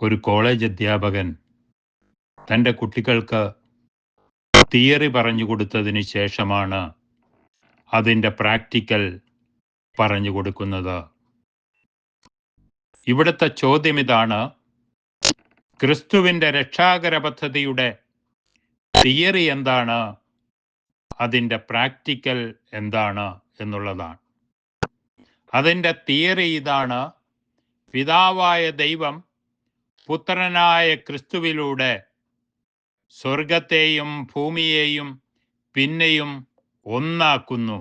ഒരു കോളേജ് അധ്യാപകൻ തൻ്റെ കുട്ടികൾക്ക് തിയറി പറഞ്ഞു കൊടുത്തതിന് ശേഷമാണ് അതിൻ്റെ പ്രാക്ടിക്കൽ പറഞ്ഞു കൊടുക്കുന്നത്. ഇവിടുത്തെ ചോദ്യം ഇതാണ്: ക്രിസ്തുവിൻ്റെ രക്ഷാകര പദ്ധതിയുടെ തിയറി എന്താണ്, അതിൻ്റെ പ്രാക്ടിക്കൽ എന്താണ് എന്നുള്ളതാണ്. അതിൻ്റെ തിയറി ഇതാണ്: പിതാവായ ദൈവം പുത്രനായ ക്രിസ്തുവിലൂടെ സ്വർഗത്തെയും ഭൂമിയെയും പിന്നെയും ഒന്നാക്കുന്നു.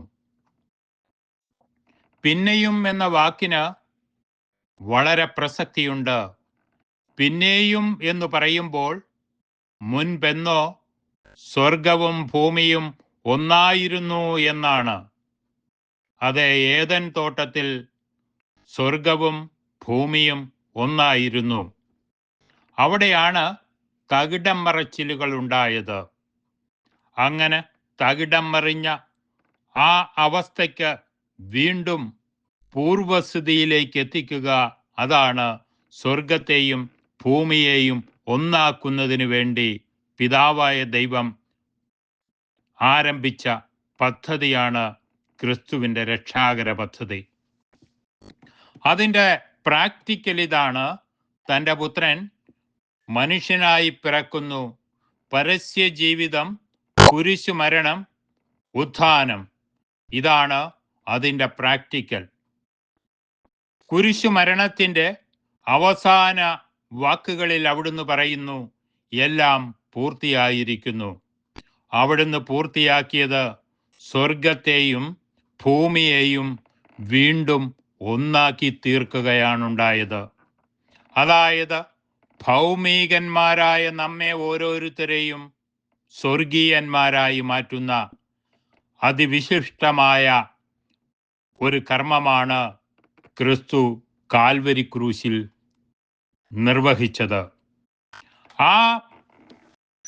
പിന്നെയും എന്ന വാക്കിന് വളരെ പ്രസക്തിയുണ്ട്. പിന്നെയും എന്ന് പറയുമ്പോൾ മുൻപെന്നോ സ്വർഗവും ഭൂമിയും ഒന്നായിരുന്നു എന്നാണ്. അതെ, ഏദൻ തോട്ടത്തിൽ സ്വർഗവും ഭൂമിയും ഒന്നായിരുന്നു. അവിടെയാണ് തകിടം മറിച്ചിലുകൾ ഉണ്ടായത്. അങ്ങനെ തകിടം മറിഞ്ഞ ആ അവസ്ഥയ്ക്ക് വീണ്ടും പൂർവസ്ഥിതിയിലേക്ക് എത്തിക്കുക, അതാണ് സ്വർഗത്തെയും ഭൂമിയെയും ഒന്നാക്കുന്നതിന് വേണ്ടി പിതാവായ ദൈവം ആരംഭിച്ച പദ്ധതിയാണ് ക്രിസ്തുവിൻ്റെ രക്ഷാകര പദ്ധതി. അതിൻ്റെ പ്രാക്ടിക്കൽ ഇതാണ്: തൻ്റെ പുത്രൻ മനുഷ്യനായി പിറക്കുന്നു, പരസ്യ ജീവിതം, കുരിശു മരണം, ഉത്ഥാനം. ഇതാണ് അതിൻ്റെ പ്രാക്ടിക്കൽ. കുരിശു മരണത്തിൻ്റെ അവസാന വാക്കുകളിൽ അവിടുന്ന് പറയുന്നു, എല്ലാം പൂർത്തിയായിരിക്കുന്നു. അവിടുന്ന് പൂർത്തിയാക്കിയത് സ്വർഗത്തെയും ഭൂമിയെയും വീണ്ടും ഒന്നാക്കി തീർക്കുകയാണുണ്ടായത്. അതായത് ഭൗമികന്മാരായ നമ്മെ ഓരോരുത്തരെയും സ്വർഗീയന്മാരായി മാറ്റുന്ന അതിവിശിഷ്ടമായ ഒരു കർമ്മമാണ് ക്രിസ്തു കാൽവരി ക്രൂശിൽ നിർവഹിച്ചത്. ആ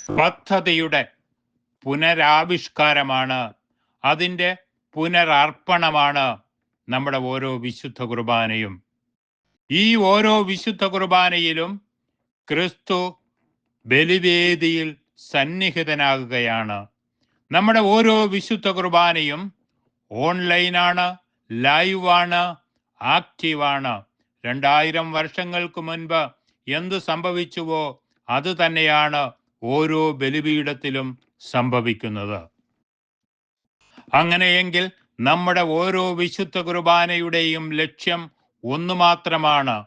പദ്ധതിയുടെ പുനരാവിഷ്കാരമാണ്, അതിൻ്റെ പുനരർപ്പണമാണ് നമ്മുടെ ഓരോ വിശുദ്ധ കുർബാനയും. ഈ ഓരോ വിശുദ്ധ കുർബാനയിലും ക്രിസ്തു ബലിവേദിയിൽ സന്നിഹിതനാകുകയാണ്. നമ്മുടെ ഓരോ വിശുദ്ധ കുർബാനയും ഓൺലൈനാണ്, ലൈവാണ്, ആക്റ്റീവാണ്. 2000 വർഷങ്ങൾക്ക് മുൻപ് എന്ത് സംഭവിച്ചുവോ അത് തന്നെയാണ് ഓരോ ബലിപീഠത്തിലും സംഭവിക്കുന്നത്. അങ്ങനെയെങ്കിൽ നമ്മുടെ ഓരോ വിശുദ്ധ കുർബാനയുടെയും ലക്ഷ്യം ഒന്നു മാത്രമാണ്: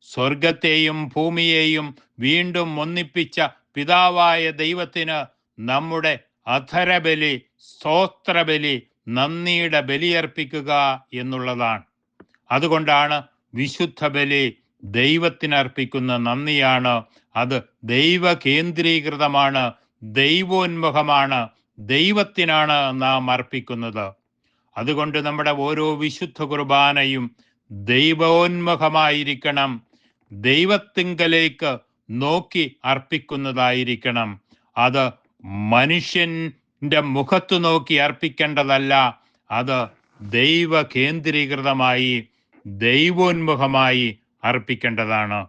സ്വർഗത്തെയും ഭൂമിയെയും വീണ്ടും ഒന്നിപ്പിച്ച പിതാവായ ദൈവത്തിന് നമ്മുടെ അധരബലി, സ്തോത്രബലി, നന്ദിയുടെ ബലിയർപ്പിക്കുക എന്നുള്ളതാണ്. അതുകൊണ്ടാണ് വിശുദ്ധ ബലി ദൈവത്തിനർപ്പിക്കുന്ന നന്ദിയാണ്. അത് ദൈവ കേന്ദ്രീകൃതമാണ്, ദൈവോന്മുഖമാണ്, ദൈവത്തിനാണ് നാം അർപ്പിക്കുന്നത്. അതുകൊണ്ട് നമ്മുടെ ഓരോ വിശുദ്ധ കുർബാനയും ദൈവോന്മുഖമായിരിക്കണം, ദൈവത്തിങ്കലേക്ക് നോക്കി അർപ്പിക്കുന്നതായിരിക്കണം. അത് മനുഷ്യൻ്റെ മുഖത്ത് നോക്കി അർപ്പിക്കേണ്ടതല്ല, അത് ദൈവ കേന്ദ്രീകൃതമായി, ദൈവോന്മുഖമായി അർപ്പിക്കേണ്ടതാണ്.